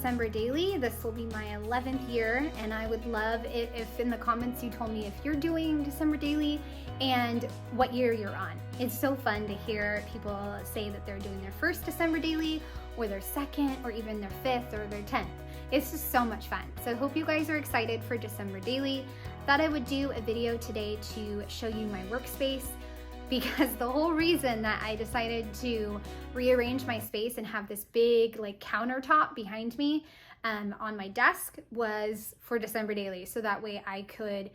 December Daily. This will be my 11th year, and I would love it if in the comments you told me if you're doing December Daily and what year you're on. It's so fun to hear people say that they're doing their first December Daily or their second or even their 5th or their 10th. It's just so much fun. So I hope you guys are excited for December Daily. Thought I would do a video today to show you my workspace, because the whole reason that I decided to rearrange my space and have this big like countertop behind me on my desk was for December Daily. So that way I could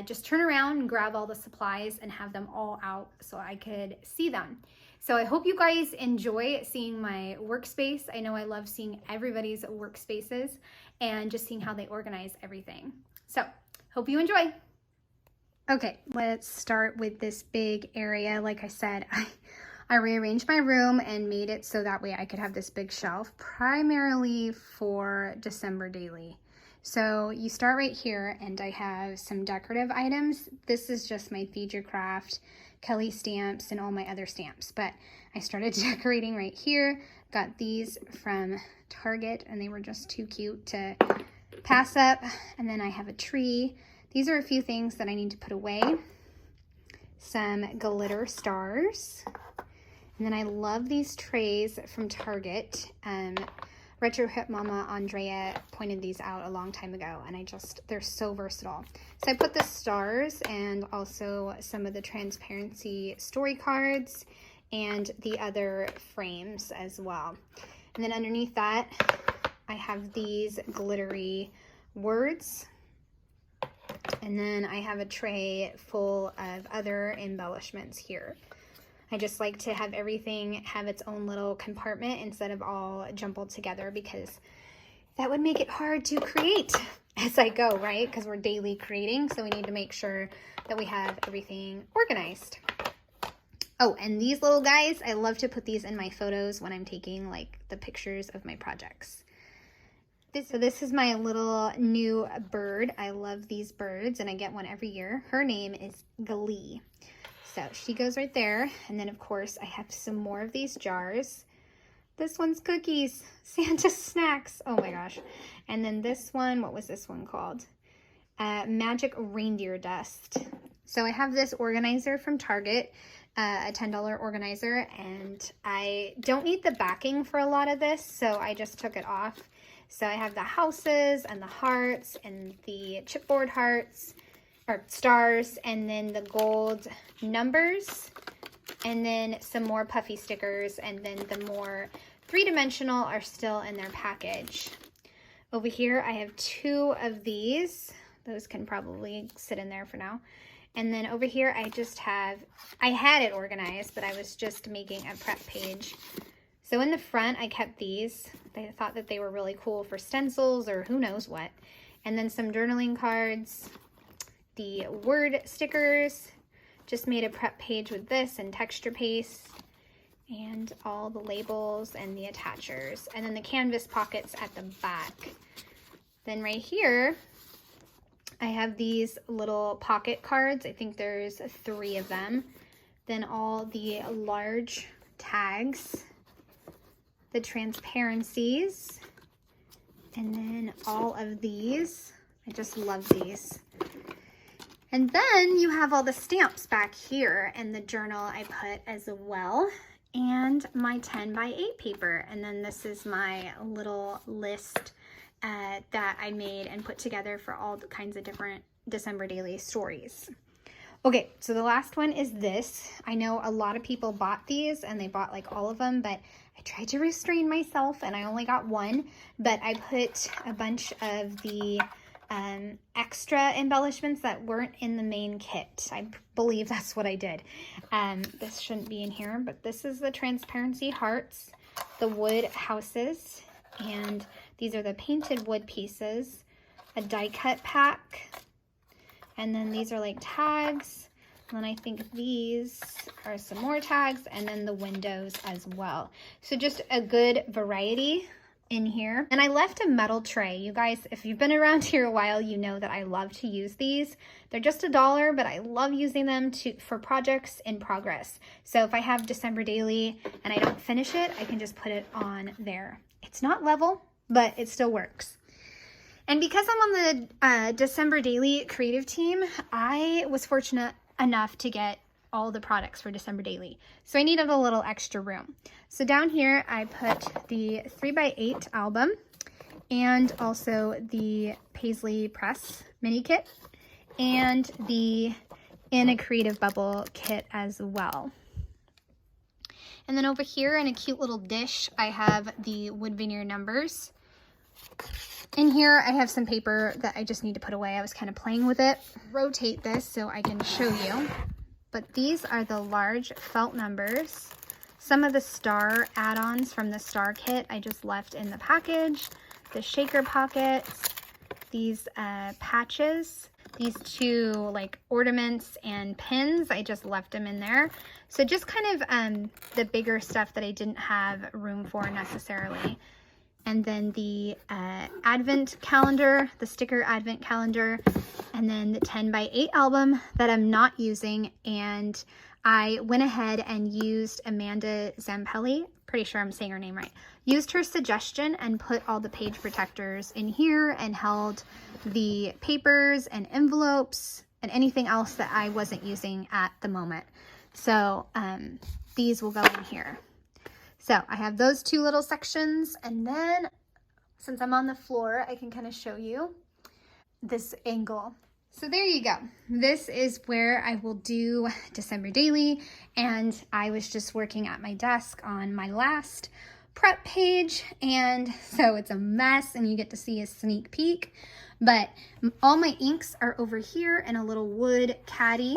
just turn around and grab all the supplies and have them all out so I could see them. So I hope you guys enjoy seeing my workspace. I know I love seeing everybody's workspaces and just seeing how they organize everything. So hope you enjoy. Okay, let's start with this big area. Like I said, I rearranged my room and made it so that way I could have this big shelf primarily for December Daily. So you start right here, and I have some decorative items. This is just my Feed Your Craft, Kelly stamps, and all my other stamps. But I started decorating right here. Got these from Target, and they were just too cute to pass up. And then I have a tree. These are a few things that I need to put away. Some glitter stars. And then I love these trays from Target. Retro Hip Mama Andrea pointed these out a long time ago, and they're so versatile. So I put the stars and also some of the transparency story cards and the other frames as well. And then underneath that, I have these glittery words. And then I have a tray full of other embellishments here. I just like to have everything have its own little compartment instead of all jumbled together, because that would make it hard to create as I go, right? Because we're daily creating, so we need to make sure that we have everything organized. Oh, and these little guys, I love to put these in my photos when I'm taking like the pictures of my projects. So this is my little new bird. I love these birds, and I get one every year. Her name is Glee. So she goes right there. And then of course I have some more of these jars. This one's cookies, Santa snacks. Oh my gosh. And then this one, what was this one called? Magic reindeer dust. So I have this organizer from Target, a $10 organizer, and I don't need the backing for a lot of this, so I just took it off. So I have the houses and the hearts and the chipboard hearts or stars, and then the gold numbers, and then some more puffy stickers, and then the more three-dimensional are still in their package. Over here I have 2 of these. Those can probably sit in there for now. And then over here I had it organized, but I was just making a prep page. So in the front, I kept these. I thought that they were really cool for stencils or who knows what. And then some journaling cards, the word stickers, just made a prep page with this and texture paste, and all the labels and the attachers. And then the canvas pockets at the back. Then right here, I have these little pocket cards. I think there's 3 of them. Then all the large tags, the transparencies, and then all of these. I just love these. And then you have all the stamps back here, and the journal I put as well, and my 10x8 paper. And then this is my little list that I made and put together for all the kinds of different December Daily stories. Okay, so the last one is this. I know a lot of people bought these, and they bought like all of them, but I tried to restrain myself and I only got one. But I put a bunch of the extra embellishments that weren't in the main kit. I believe that's what I did. This shouldn't be in here, but this is the transparency hearts, the wood houses, and these are the painted wood pieces, a die cut pack, and then these are like tags, and then I think these are some more tags, and then the windows as well. So just a good variety in here. And I left a metal tray. You guys, if you've been around here a while, you know that I love to use these. They're just $1, but I love using them for projects in progress. So if I have December Daily and I don't finish it, I can just put it on there. It's not level, but it still works. And because I'm on the December Daily creative team, I was fortunate enough to get all the products for December Daily. So I needed a little extra room. So down here, I put the 3x8 album and also the Paisley Press mini kit and the In a Creative Bubble kit as well. And then over here in a cute little dish, I have the wood veneer numbers. In here, I have some paper that I just need to put away. I was kind of playing with it. Rotate this so I can show you. But these are the large felt numbers. Some of the star add-ons from the star kit I just left in the package. The shaker pockets, these patches, these two like ornaments and pins, I just left them in there. So just kind of the bigger stuff that I didn't have room for necessarily. And then the advent calendar, the sticker advent calendar, and then the 10x8 album that I'm not using. And I went ahead and used Amanda Zampelli, pretty sure I'm saying her name right, used her suggestion and put all the page protectors in here and held the papers and envelopes and anything else that I wasn't using at the moment. So these will go in here. So I have those two little sections, and then since I'm on the floor, I can kind of show you this angle. So there you go. This is where I will do December Daily, and I was just working at my desk on my last prep page, and so it's a mess, and you get to see a sneak peek, but all my inks are over here in a little wood caddy.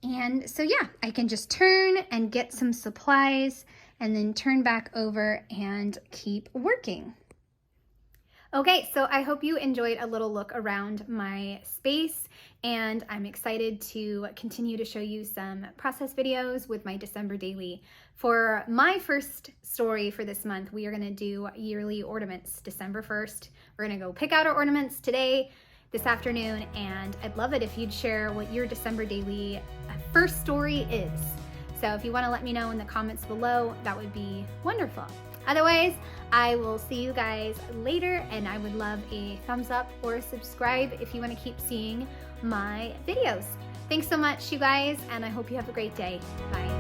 And so yeah, I can just turn and get some supplies and then turn back over and keep working. Okay, so I hope you enjoyed a little look around my space, and I'm excited to continue to show you some process videos with my December Daily. For my first story for this month, we are gonna do yearly ornaments December 1st. We're gonna go pick out our ornaments today, this afternoon, and I'd love it if you'd share what your December Daily first story is. So if you want to let me know in the comments below, that would be wonderful. Otherwise, I will see you guys later, and I would love a thumbs up or a subscribe if you want to keep seeing my videos. Thanks so much, you guys, and I hope you have a great day. Bye.